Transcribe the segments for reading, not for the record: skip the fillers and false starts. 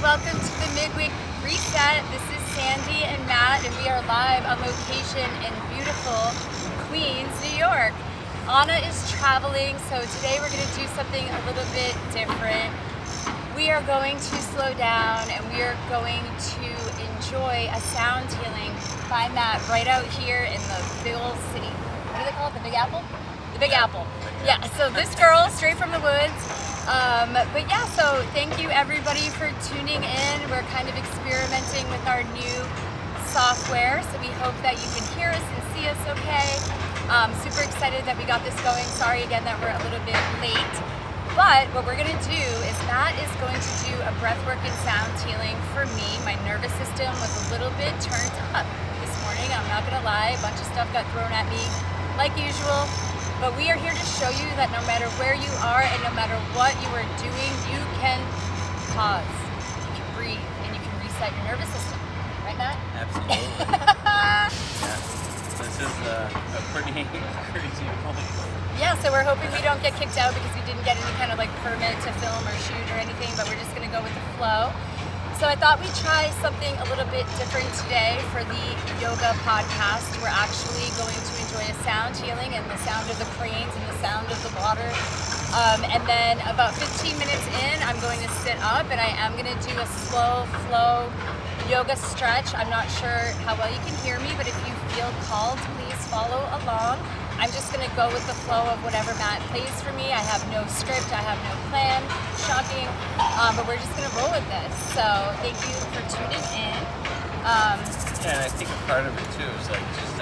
welcome to the Midweek Reset. This is Sandy and Matt, and we are live on location in beautiful Queens, New York. Anna is traveling, so today we're going to do something a little bit different. We are going to slow down and we are going to enjoy a sound healing by Matt right out here in the big old city. What do they call it? The Big Apple? The Big Apple. Yeah, so this girl straight from the woods. But yeah, so thank you everybody for tuning in. We're kind of experimenting with our new software, so we hope that you can hear us and see us okay. Super excited that we got this going. Sorry again that we're a little bit late. But what we're gonna do is Matt is going to do a breathwork and sound healing for me. My nervous system was a little bit turned up this morning. I'm not gonna lie, a bunch of stuff got thrown at me like usual. But we are here to show you that no matter where you are and no matter what you are doing, you can pause, you can breathe, and you can reset your nervous system. Right, Matt? Absolutely. Yeah. This is a pretty crazy place. Yeah, so we're hoping we don't get kicked out because we didn't get any kind of like permit to film or shoot or anything, but we're just gonna go with the flow. So I thought we'd try something a little bit different today for the yoga podcast. We're actually going to enjoy a sound healing and the sound of the cranes and the sound of the water. And then about 15 minutes in, I'm going to sit up and I am gonna do a slow flow yoga stretch. I'm not sure how well you can hear me, but if you feel called, please follow along. I'm just gonna go with the flow of whatever Matt plays for me. I have no script, I have no plan, shocking, but we're just gonna roll with this. So thank you for tuning in. Yeah, and I think a part of it too is like just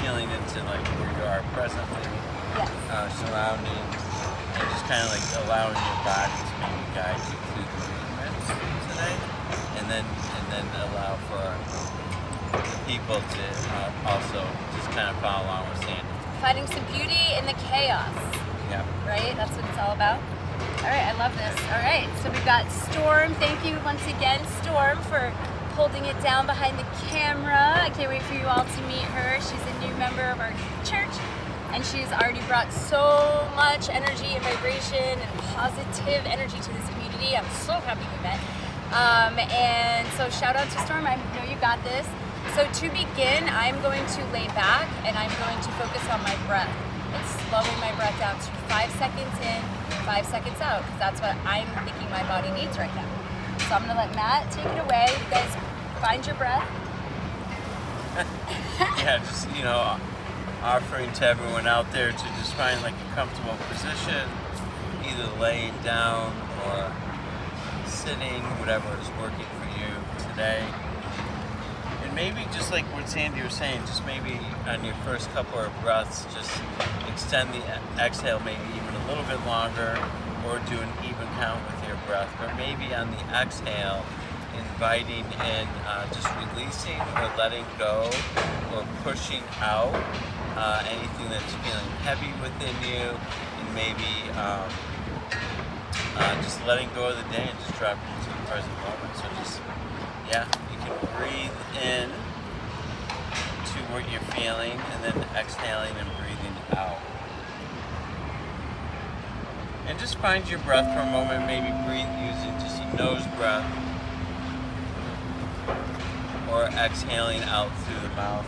feeling into like where you are presently, Yes. surroundings, and just kind of like allowing your body to maybe guide you through the movements today, and then allow for the people to also just kind of follow along with Sandy. Finding some beauty in the chaos. Yeah. Right? That's what it's all about. All right, I love this. All right, so we've got Storm. Thank you once again, Storm, for holding it down behind the camera. I can't wait for you all to meet her. She's a new member of our church, and she's already brought so much energy and vibration and positive energy to this community. I'm so happy we met. And so shout out to Storm. I know you got this. So to begin, I'm going to lay back and I'm going to focus on my breath. It's slowing my breath down to 5 seconds in, 5 seconds out, because that's what I'm thinking my body needs right now. So I'm gonna let Matt take it away. You guys find your breath. Yeah, just, offering to everyone out there to just find like a comfortable position, either laying down or sitting, whatever is working for you today. And maybe just like what Sandy was saying, just maybe on your first couple of breaths, just extend the exhale maybe even a little bit longer, or do an even count with your breath. But maybe on the exhale, inviting in just releasing or letting go or pushing out anything that's feeling heavy within you, and maybe just letting go of the day and just dropping into the present moment. So just, yeah, you can breathe in to what you're feeling and then exhaling and breathing out. And just find your breath for a moment, maybe breathe using just a nose breath or exhaling out through the mouth.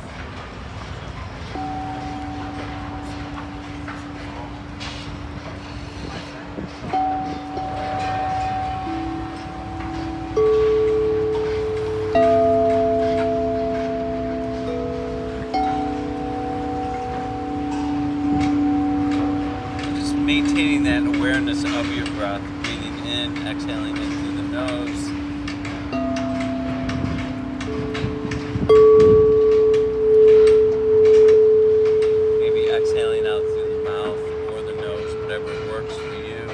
Maintaining that awareness of your breath, breathing in, exhaling in through the nose. Maybe exhaling out through the mouth or the nose, whatever works for you.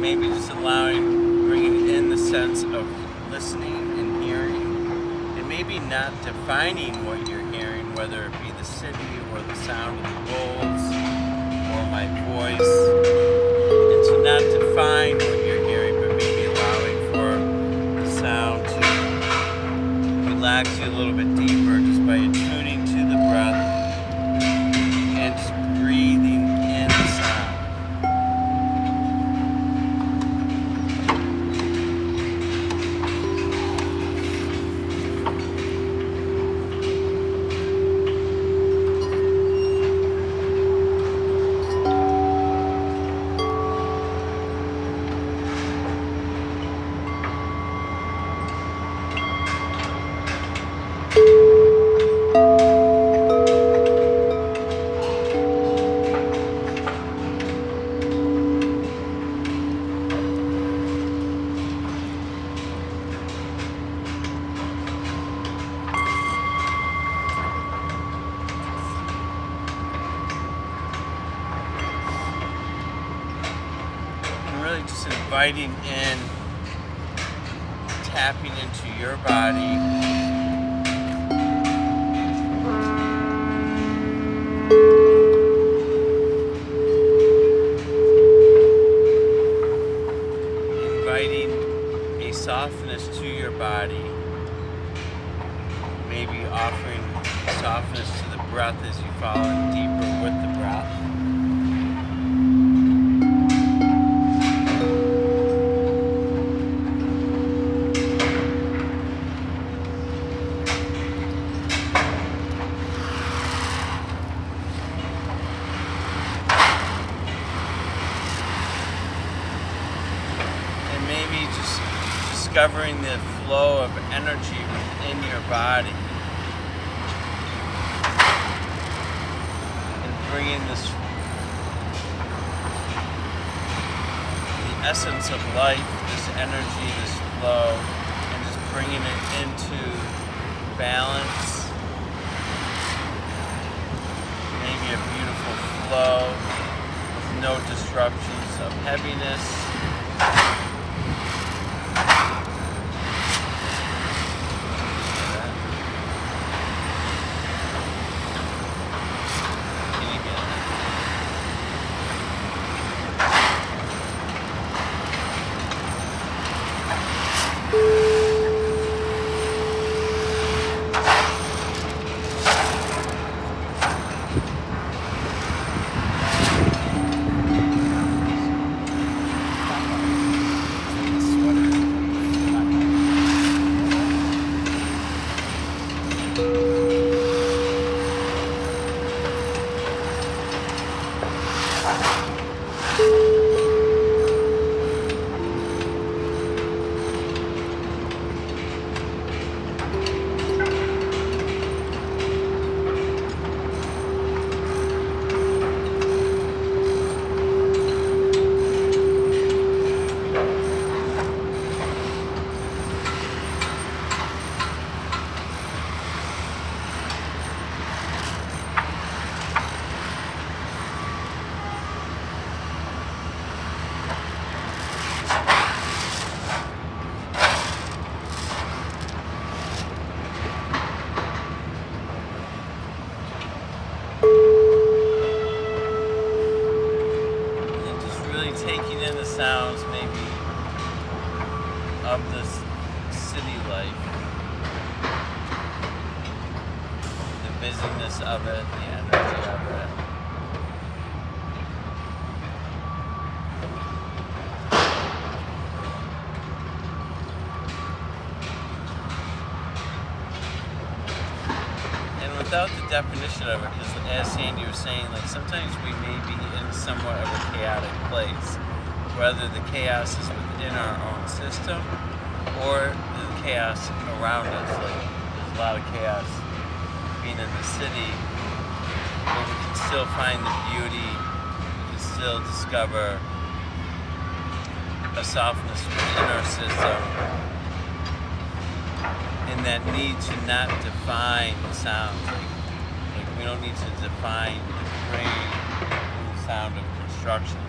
Maybe just bringing in the sense of listening and hearing, and maybe not defining what you're hearing, whether it be the city or the sound of the bulls or my voice, and to not define really just inviting in, tapping into your body. Inviting a softness to your body. Maybe offering softness to the breath as you fall in deeper with the breath. And maybe just discovering the flow of energy within your body. Bringing this, the essence of life, this energy, this flow, and just bringing it into balance. Maybe a beautiful flow with no disruptions of heaviness. Sounds maybe of this city life, the busyness of it, the energy of it. And without the definition of it, because as Sandy was saying, like sometimes we may be in somewhat of a chaotic place. Whether the chaos is within our own system or the chaos around us. Like there's a lot of chaos being in the city, but we can still find the beauty, we can still discover a softness within our system, and that need to not define the sounds. Like we don't need to define the brain and the sound of construction.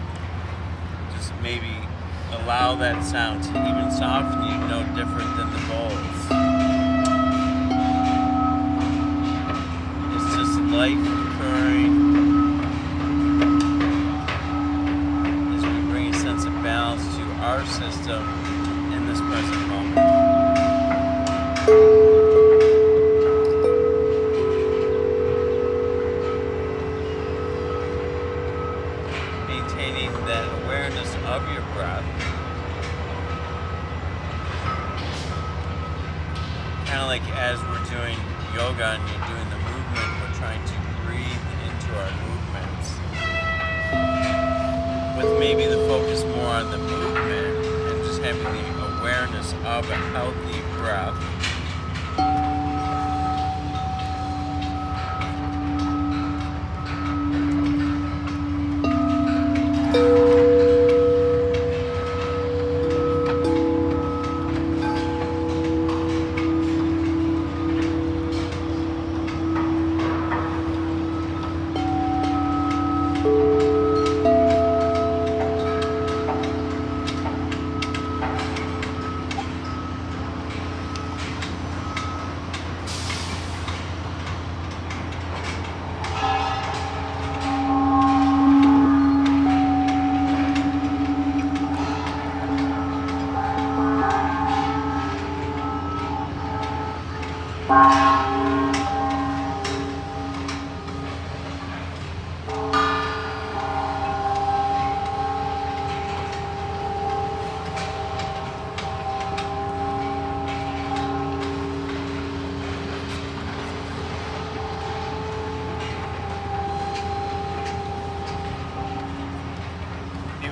Maybe allow that sound to even soften you no different than the bowls. It's just life occurring as we bring a sense of balance to our system in this present moment. Maintaining that awareness of your breath. Kind of like as we're doing yoga and you're doing the movement, we're trying to breathe into our movements. With maybe the focus more on the movement and just having the awareness of a healthy breath.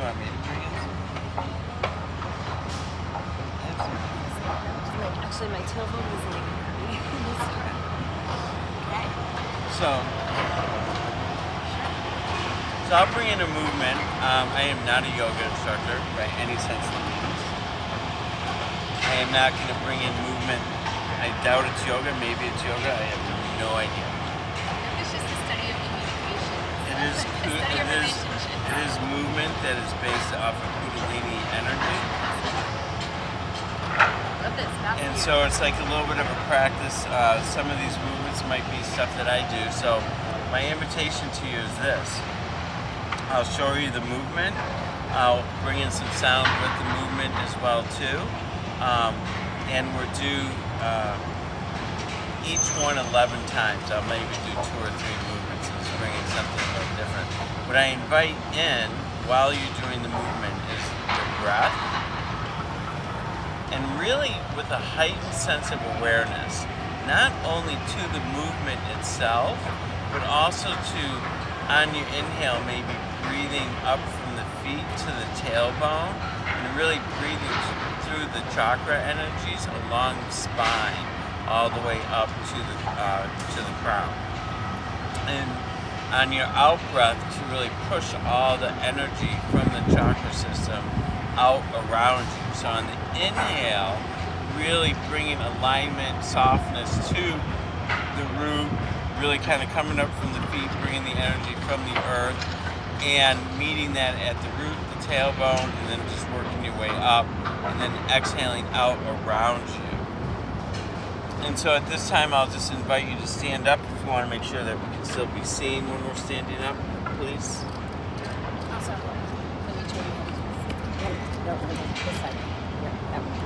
want me to bring in? Actually, my tailbone is like okay. So I'll bring in a movement. I am not a yoga instructor by any sense of the means. I am not going to bring in movement. I doubt it's yoga. Maybe it's yoga. I have no idea. It's just the study of communication. It is movement that is based off of Kundalini energy. Love this. And so it's like a little bit of a practice. Some of these movements might be stuff that I do. So my invitation to you is this. I'll show you the movement. I'll bring in some sound with the movement as well too. And we'll do each one 11 times. I'll maybe do 2 or 3 movements and just bring in something a little different. What I invite in while you're doing the movement is your breath. And really with a heightened sense of awareness, not only to the movement itself, but also to, on your inhale, maybe breathing up from the feet to the tailbone, and really breathing through the chakra energies along the spine, all the way up to the crown. And on your out breath, to really push all the energy from the chakra system out around you. So on the inhale, really bringing alignment, softness to the root, really kind of coming up from the feet, bringing the energy from the earth, and meeting that at the root, the tailbone, and then just working your way up, and then exhaling out around you. And so at this time, I'll just invite you to stand up if you want to make sure that we can still be seen when we're standing up, please. Also, let me show you. No, this side. Yeah, that one.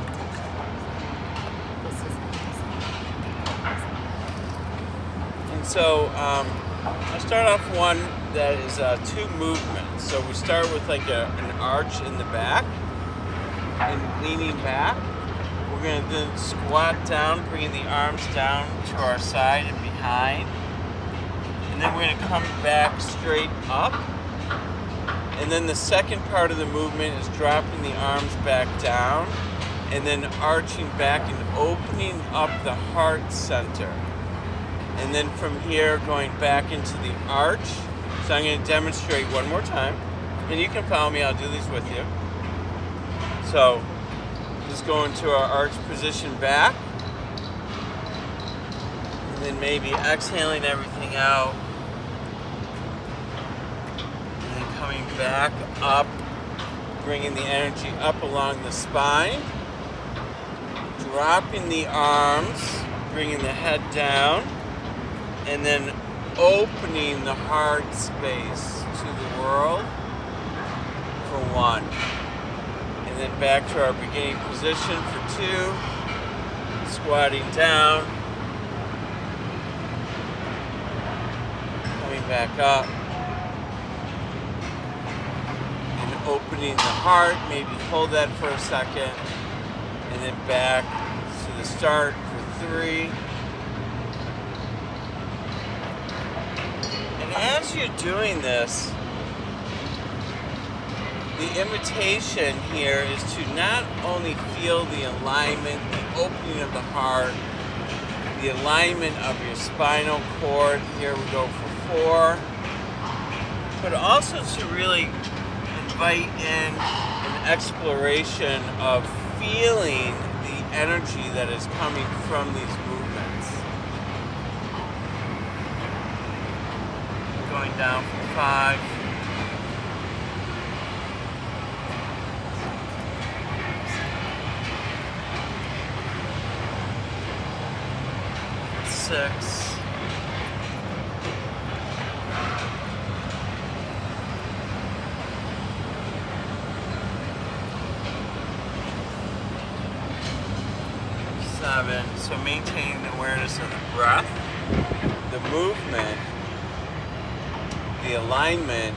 This is. And so I'll start off one that is 2 movements. So we start with like an arch in the back and leaning back. We're going to then squat down, bringing the arms down to our side and behind. And then we're going to come back straight up. And then the second part of the movement is dropping the arms back down and then arching back and opening up the heart center. And then from here, going back into the arch. So I'm going to demonstrate one more time. And you can follow me, I'll do these with you. So just go into our arch position back. And then maybe exhaling everything out. And then coming back up, bringing the energy up along the spine. Dropping the arms, bringing the head down. And then opening the heart space to the world for 1. And then back to our beginning position for 2. Squatting down. Coming back up. And opening the heart. Maybe hold that for a second. And then back to the start for 3. As you're doing this, the invitation here is to not only feel the alignment, the opening of the heart, the alignment of your spinal cord, here we go for 4, but also to really invite in an exploration of feeling the energy that is coming from these movements. Going down for 5. 6. 7. So maintaining awareness of the breath, the movement, the alignment,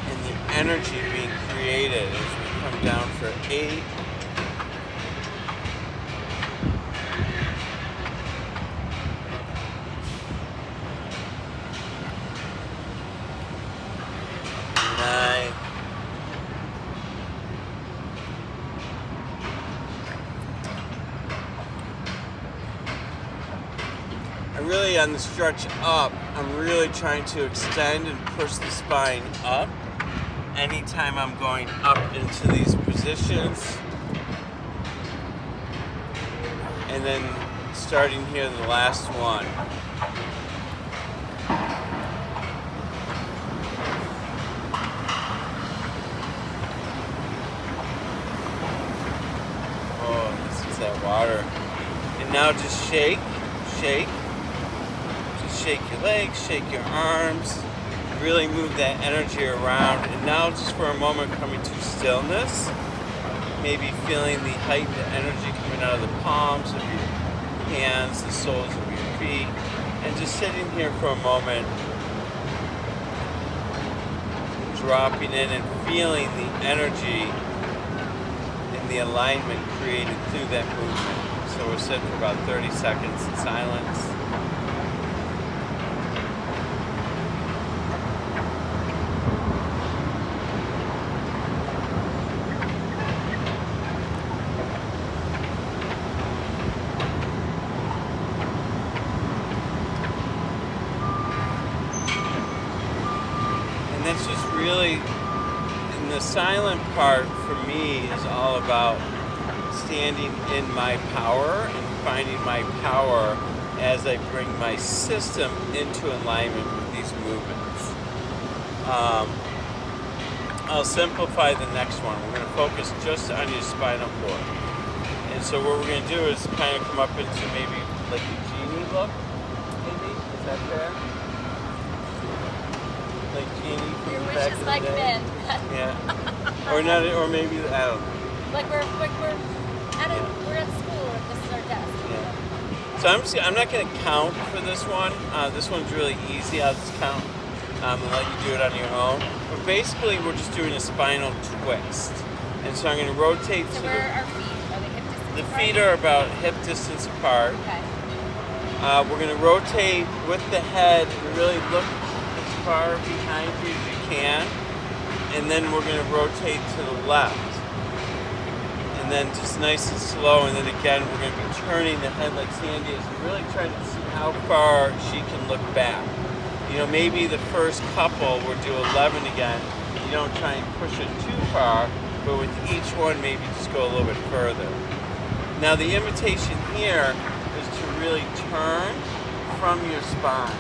and the energy being created as we come down for 8. 9. really, on the stretch up, I'm really trying to extend and push the spine up. Anytime I'm going up into these positions. And then starting here, the last one. Oh, this is that water. And now just shake. Just shake your legs, shake your arms. Really move that energy around. And now just for a moment coming to stillness. Maybe feeling the heightened energy coming out of the palms of your hands, the soles of your feet. And just sitting here for a moment. Dropping in and feeling the energy and the alignment created through that movement. So we'll sit for about 30 seconds in silence. And that's just really, and the silent part for me is all about standing in my power and finding my power as I bring my system into alignment with these movements. I'll simplify the next one. We're going to focus just on your spinal cord. And so what we're going to do is kind of come up into maybe like a genie look, maybe? Is that fair? Like genie from Your the wish back is of my the day? command. Yeah. Or not, or maybe, I don't know. Like we're at school and this is our desk. Yeah. So I'm not going to count for this one. This one's really easy. I'll just count and let you do it on your own. But basically, we're just doing a spinal twist. And so I'm going to rotate So to where are our feet? Are they hip distance the apart? feet are about hip distance apart. Okay. We're going to rotate with the head and really look as far behind you as you can. And then we're going to rotate to the left. And then just nice and slow. And then again, we're going to be turning the head like Sandy is and really trying to see how far she can look back. You know, maybe the first couple we'll do 11 again. You don't try and push it too far, but with each one, maybe just go a little bit further. Now the invitation here is to really turn from your spine.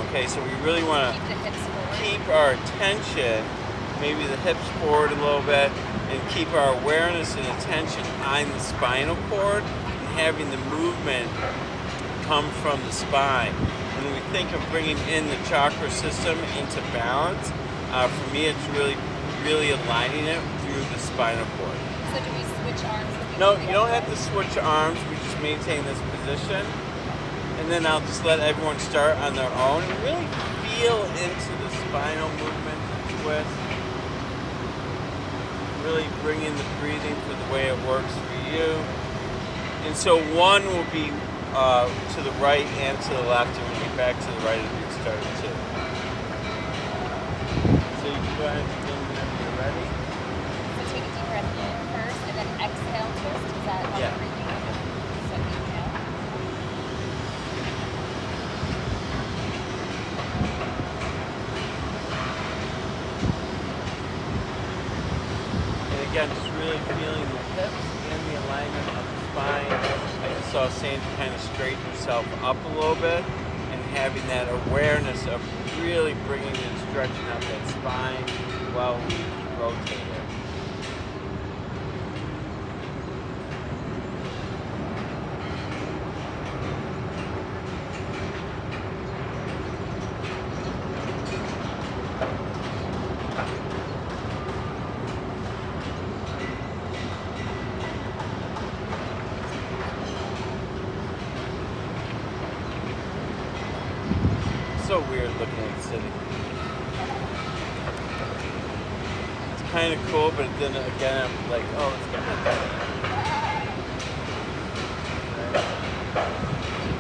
Okay, so we really want Keep the hips to forward. keep our attention, maybe the hips forward a little bit, and keep our awareness and attention on the spinal cord and having the movement come from the spine. And when we think of bringing in the chakra system into balance, for me it's really aligning it through the spinal cord. So do we switch arms? No, you don't have to switch arms, we just maintain this position. And then I'll just let everyone start on their own and really feel into the spinal movement, the twist. Really bring in the breathing for the way it works for you. And so one will be to the right and to the left, and we'll be back to the right as we started too. So you can go ahead and begin whenever you're ready. So take a deep breath in first and then exhale twist. Is that how Yeah. we're breathing? So inhale. And again, just really feeling the hips and the alignment of the spine. I just saw Sandy kind of straighten herself up a little bit and having that awareness of really bringing and stretching out that spine while we rotate it. So weird looking at the city. It's kind of cool, but then again, I'm like, oh, it's kind of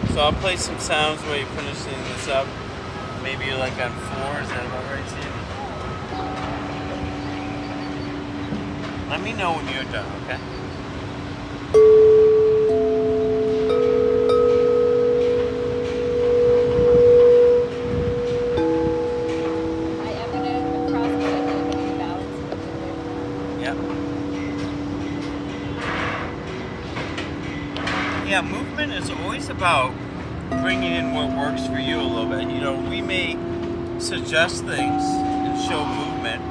right. So I'll play some sounds while you're finishing this up. Maybe you're like on 4, is that about right, Sandy? Let me know when you're done, okay? Yeah, movement is always about bringing in what works for you a little bit. You know, we may suggest things and show movement,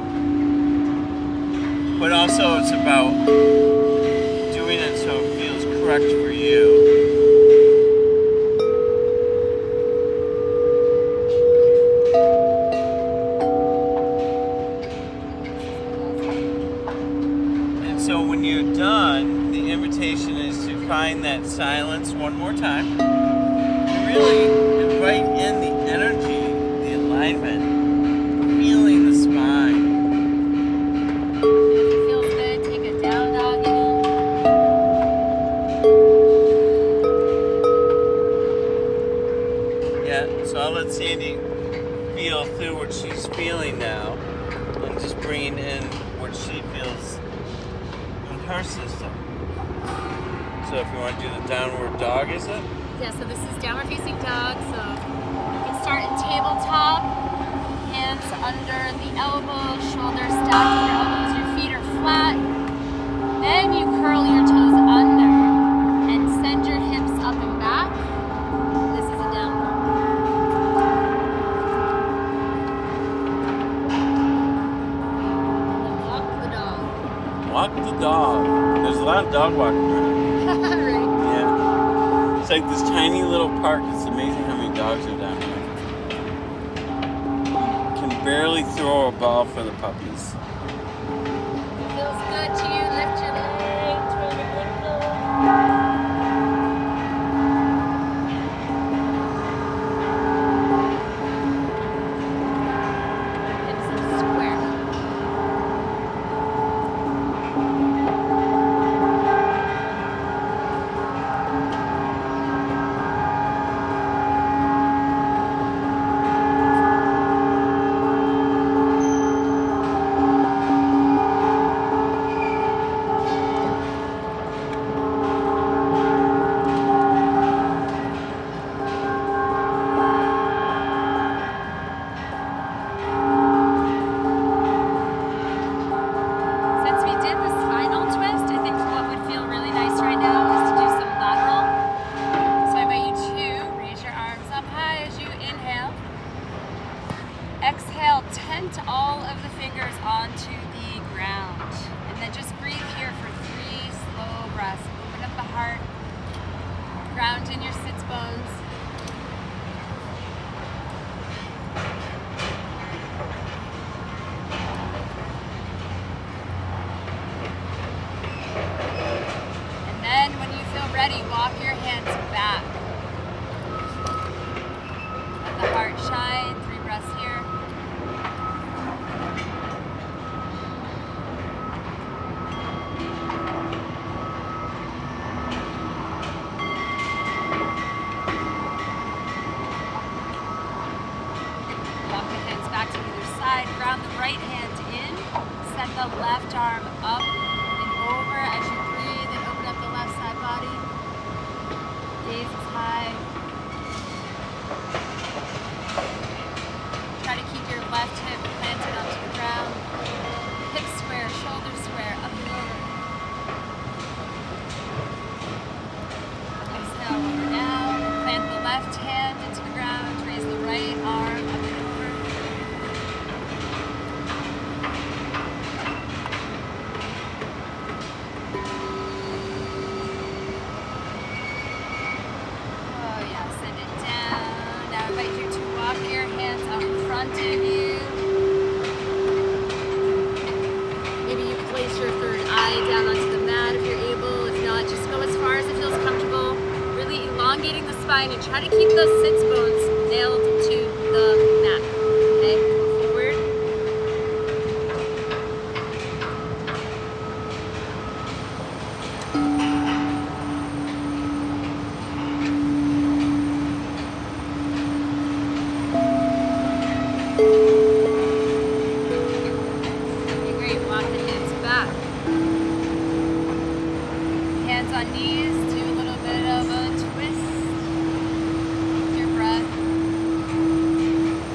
but also it's about doing it so it feels correct for you. And so when you're done, the invitation is to find that silence one more time. And really invite in the energy, the alignment, feeling the spine. If it feels good, take a down dog again. Yeah, so I'll let Sandy feel through what she's feeling now and just bringing in what she feels in her system. So if you want to do the downward dog, is it? Yeah, so this is downward facing dog. So you can start in tabletop, hands under the elbows, shoulders stacked on your elbows, your feet are flat. Then you curl your toes under and send your hips up and back. This is a downward. Then walk the dog. Walk the dog. There's a lot of dog walking around. Right. Yeah. It's like this tiny little park. It's amazing how many dogs are down here. Can barely throw a ball for the puppies. Feels good to you. Lift your legs, roll your ankle. Hips are square. Since we did the spinal twist, I think what would feel really nice right now is to do some lateral. So I invite you to raise your arms up high as you inhale. Exhale, tent all of the fingers onto the ground. And then just breathe here for 3 slow breaths. Open up the heart. Ground in your sits bones. And then when you feel ready, walk your hands back. Let the heart shine. 3 breaths here. Walk the hands back to either side. Ground the right hand in. Send the left arm up and over as you breathe and open up the left side body. Gaze is high. Try to keep your left hip planted onto the ground. Hips square, shoulders square, up and over. Exhale, lower down. Plant the left hand into the ground. Raise the right arm up and over. Oh yeah, send it down. Now I invite you to walk your hands out in front of you. Maybe you place your third eye down onto the mat if you're able. If not, just go as far as it feels comfortable. Really elongating the spine and try to keep those sits bones nailed to the mat. Okay, forward. Okay, great. Walk the hands back. Hands on knees. Do a little bit of a twist. With your breath.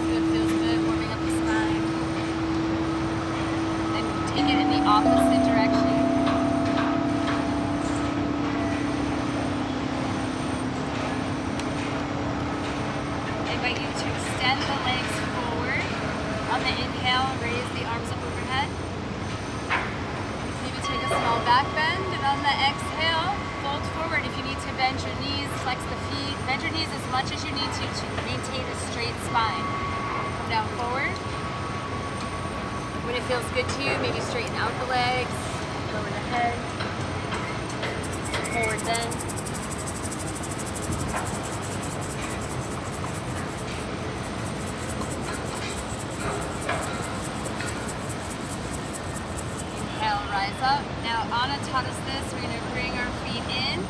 See what feels good, warming up the spine. Then take it in the opposite direction. small back bend, and on the exhale, fold forward. If you need to bend your knees, flex the feet. Bend your knees as much as you need to maintain a straight spine. Come down forward. When it feels good to you, maybe straighten out the legs, lower the head, forward bend. Inhale, rise up. Now Anna taught us this. We're going to bring our feet in.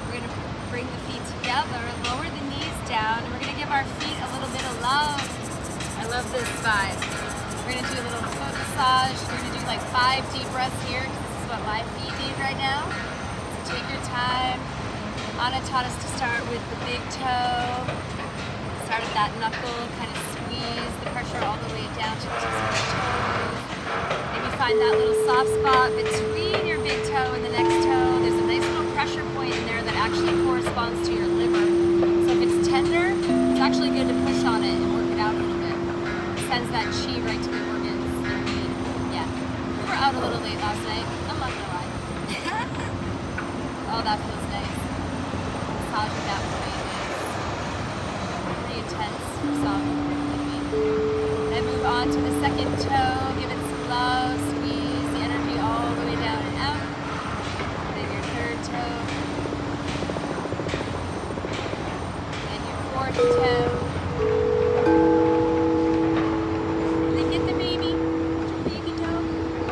We're going to bring the feet together, lower the knees down, and we're going to give our feet a little bit of love. I love this vibe. We're going to do a little foot massage. We're going to do like 5 deep breaths here because this is what my feet need right now. So take your time. Anna taught us to start with the big toe. Start at that knuckle, kind of squeeze the pressure all the way down to the tips of your toes. Maybe find that little soft spot between your big toe and the next toe. There's a nice little pressure point in there that actually corresponds to your liver. So if it's tender, it's actually good to push on it and work it out a little bit. It sends that chi right to the organs that need. Yeah. We were out a little late last night. I'm not gonna lie. Oh, that feels nice. Massaging that point is pretty intense for some like me. Then move on to the second toe. Give it some love. Squeeze the energy all the way down and out. And then your third toe. And your fourth toe. And then get the baby. Get your baby toe.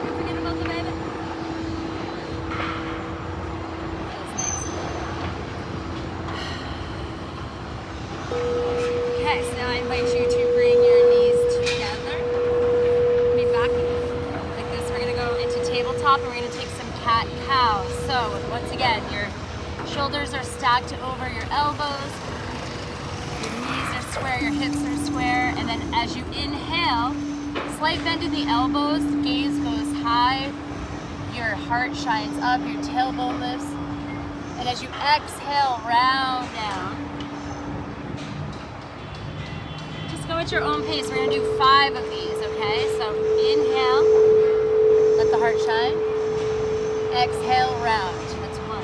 Don't forget about the baby. Okay, so now I invite you to bring your knees together. Be back like this. We're going to go into tabletop and we're going to take some cat-cow. So once again, your shoulders are stacked over your elbows. Your knees are square, your hips are square. And then as you inhale, slight bend in the elbows, gaze goes high. Your heart shines up, your tailbone lifts. And as you exhale, round down. Go at your own pace. We're going to do 5 of these, okay? So inhale, let the heart shine. Exhale, round. That's 1.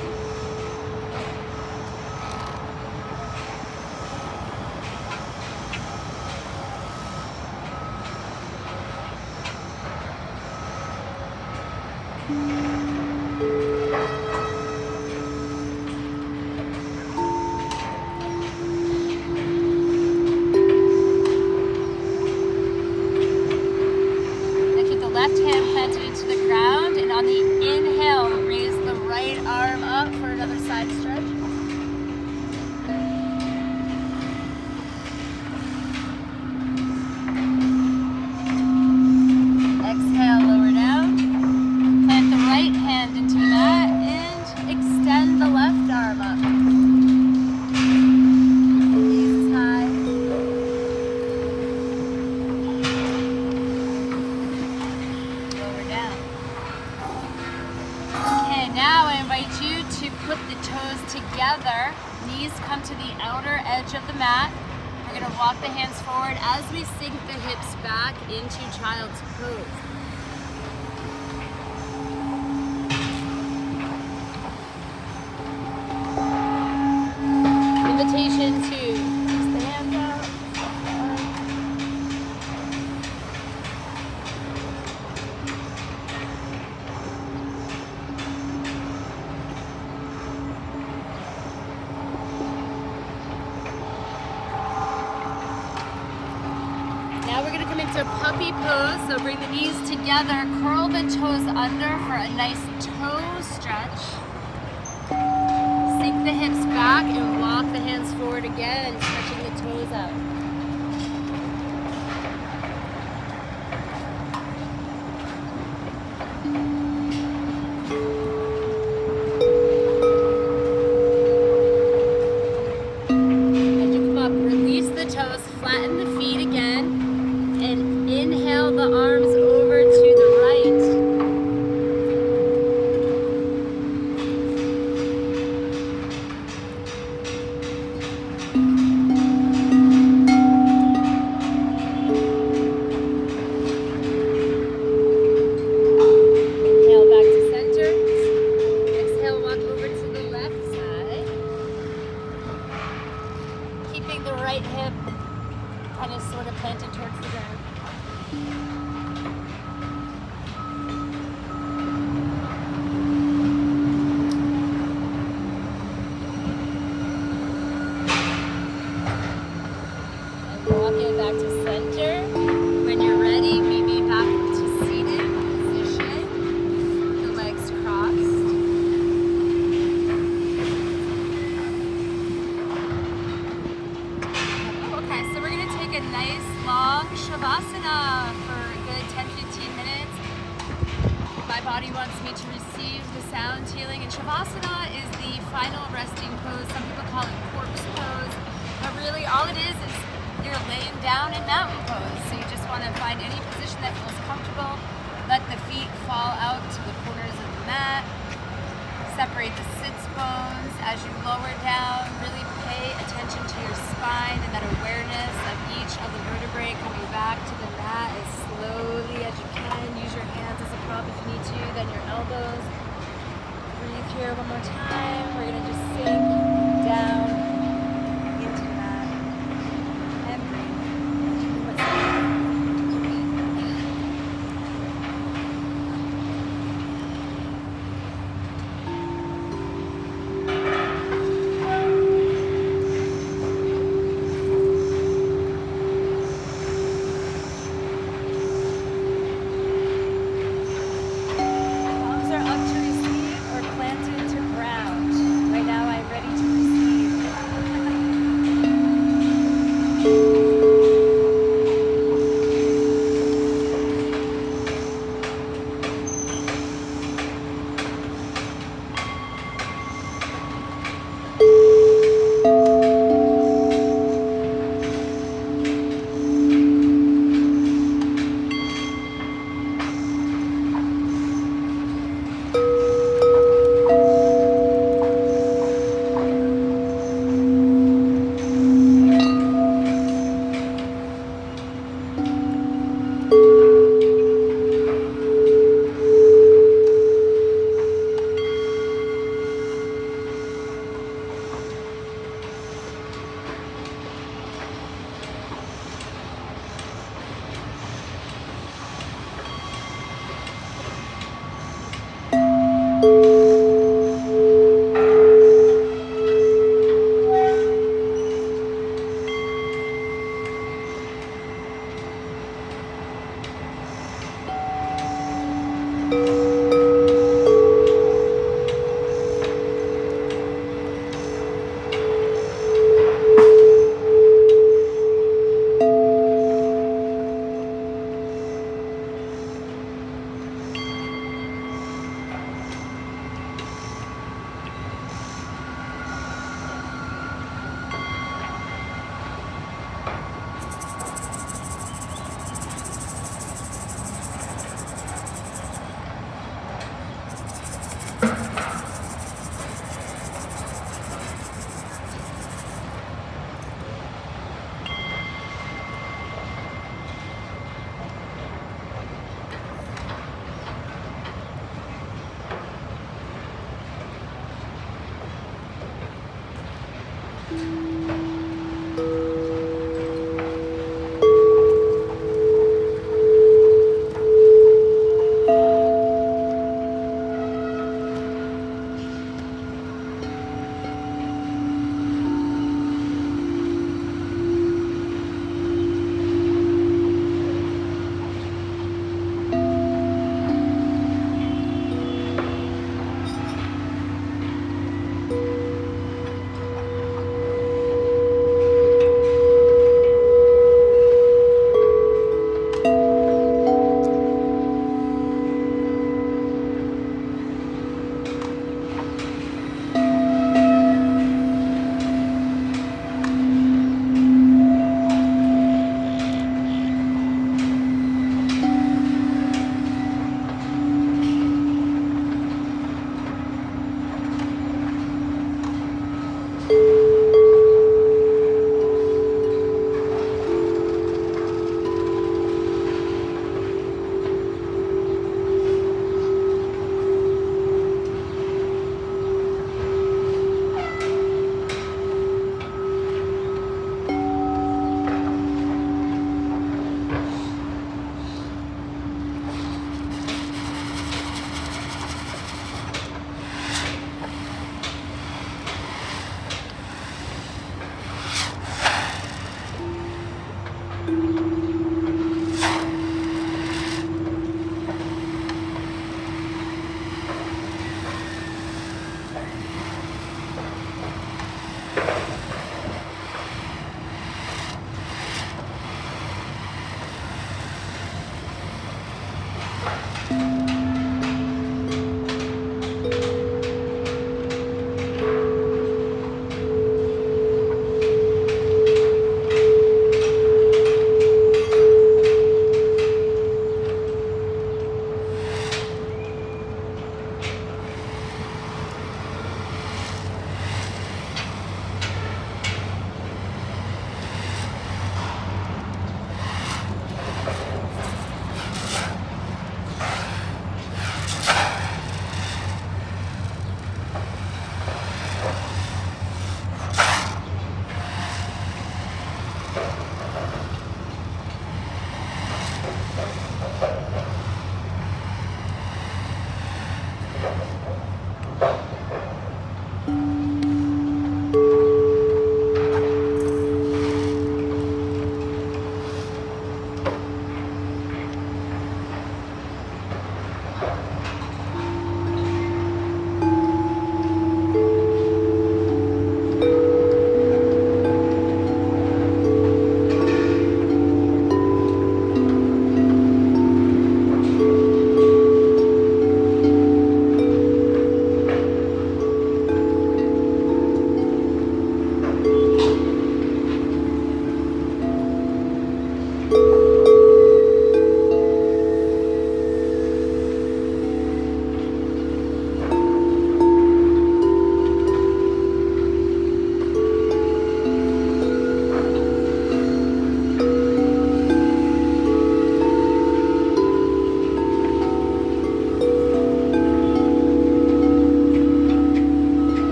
Left hand planted into the ground, and on the inhale, raise the right arm up for another side stretch. Exhale, lower down. Plant the right hand into the mat and extend the left arm up. Gaze is high. Now I invite you to put the toes together. Knees come to the outer edge of the mat. We're going to walk the hands forward as we sink the hips back into child's pose. Invitation to use the hands out. Now we're going to come into puppy pose, so bring the knees together, curl the toes under for a nice toe stretch. Sink the hips back and walk the hands forward again, stretching the toes out. As you come up, release the toes, flatten the feet again. And inhale the arms over to the right. to receive the sound healing. And Shavasana is the final resting pose. Some people call it corpse pose. But really all it is you're laying down in mountain pose. So you just want to find any position that feels comfortable. Let the feet fall out to the corners of the mat. Separate the sits bones as you lower down. Really pay attention to your spine and that awareness of each of the vertebrae coming back to the mat as slowly as you can. Use your hands as a prop if you need to, then your elbows. Breathe here one more time. We're going to just sink down into the mat and breathe.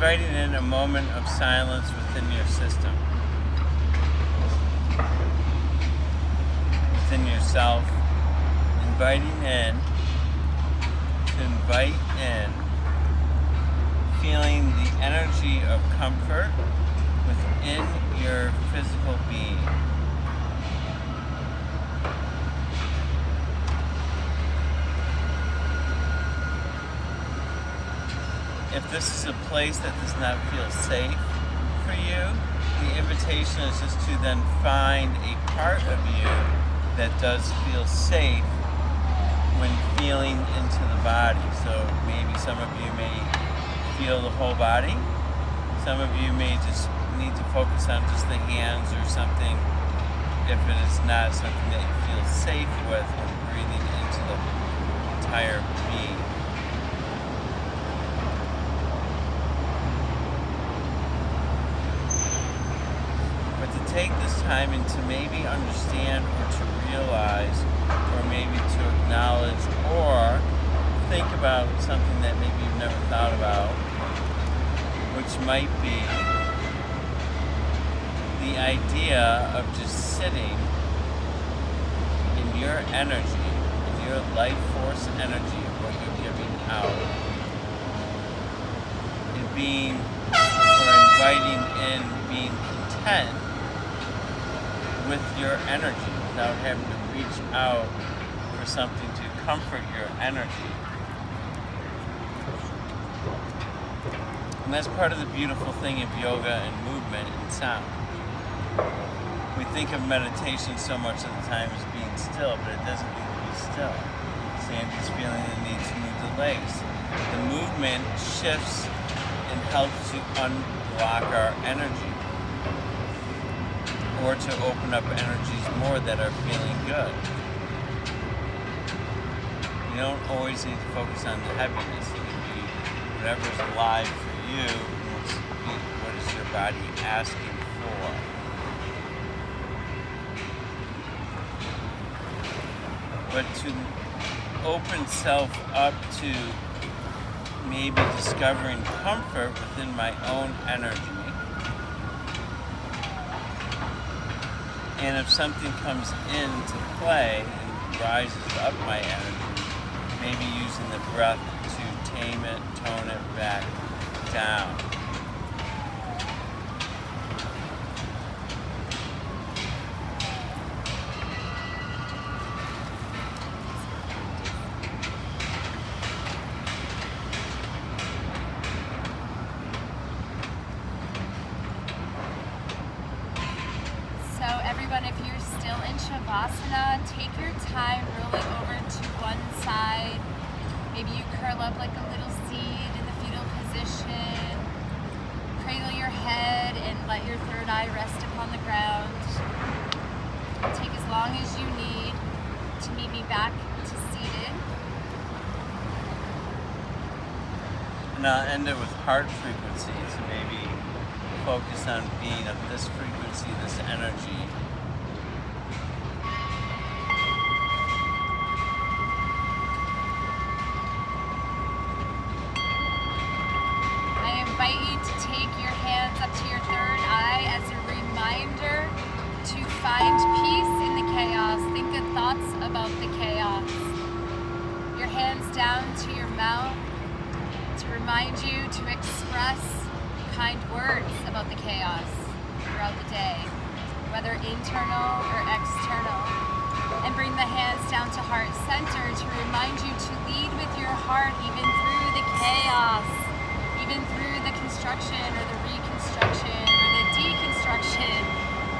inviting in a moment of silence within your system, within yourself, to invite in feeling the energy of comfort within your physical being. If this is a place that does not feel safe for you, the invitation is just to then find a part of you that does feel safe when feeling into the body. So maybe some of you may feel the whole body. Some of you may just need to focus on just the hands or something if it is not something that you feel safe with when breathing into the entire being. But to take this time and to maybe understand or to realize or maybe to acknowledge or think about something that maybe you've never thought about, which might be the idea of just sitting in your energy, in your life force energy of what you're giving out, and being or inviting in being content with your energy without having to reach out for something to comfort your energy. And that's part of the beautiful thing of yoga and movement and sound. We think of meditation so much of the time as being still, but it doesn't need to be still. Sandy's feeling the need to move the legs. The movement shifts and helps to unblock our energy, or to open up energies more that are feeling good. You don't always need to focus on the heaviness. It can be whatever's alive for you, what is your body asking for. But to open self up to maybe discovering comfort within my own energy. And if something comes into play and rises up my energy, maybe using the breath to tame it, tone it back down. So everyone, if you're still in Shavasana, take your time rolling over to one side. Maybe you curl up like a little seed in the fetal position. Cradle your head and let your third eye rest upon the ground. Take as long as you need to meet me back to seated. And I'll end it with heart frequency, so maybe focus on being of this frequency, this energy. I invite you to take your hands up to your third eye as a reminder to find peace in the chaos. Think good thoughts about the chaos. Your hands down to your mouth to remind you to express kind words about the chaos throughout the day, whether internal or external. And bring the hands down to heart center to remind you to lead with your heart even through the chaos, even through the construction or the reconstruction or the deconstruction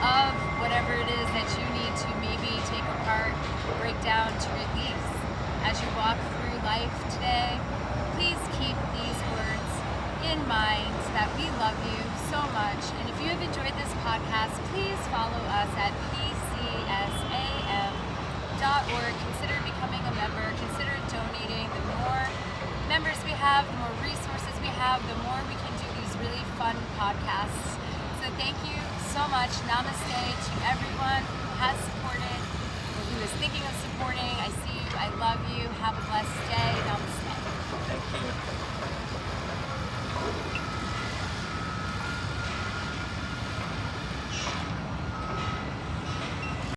of whatever it is that you need to maybe take apart, break down, to release. As you walk through life today, please keep these words in mind that we love you so much. And if you have enjoyed this podcast, please follow us at pcsam.org. Consider becoming a member. Consider donating. The more members we have, the more resources we have, the more we can do these really fun podcasts. So thank you so much. Namaste to everyone who has supported or who is thinking of supporting. I see you. I love you. Have a blessed day.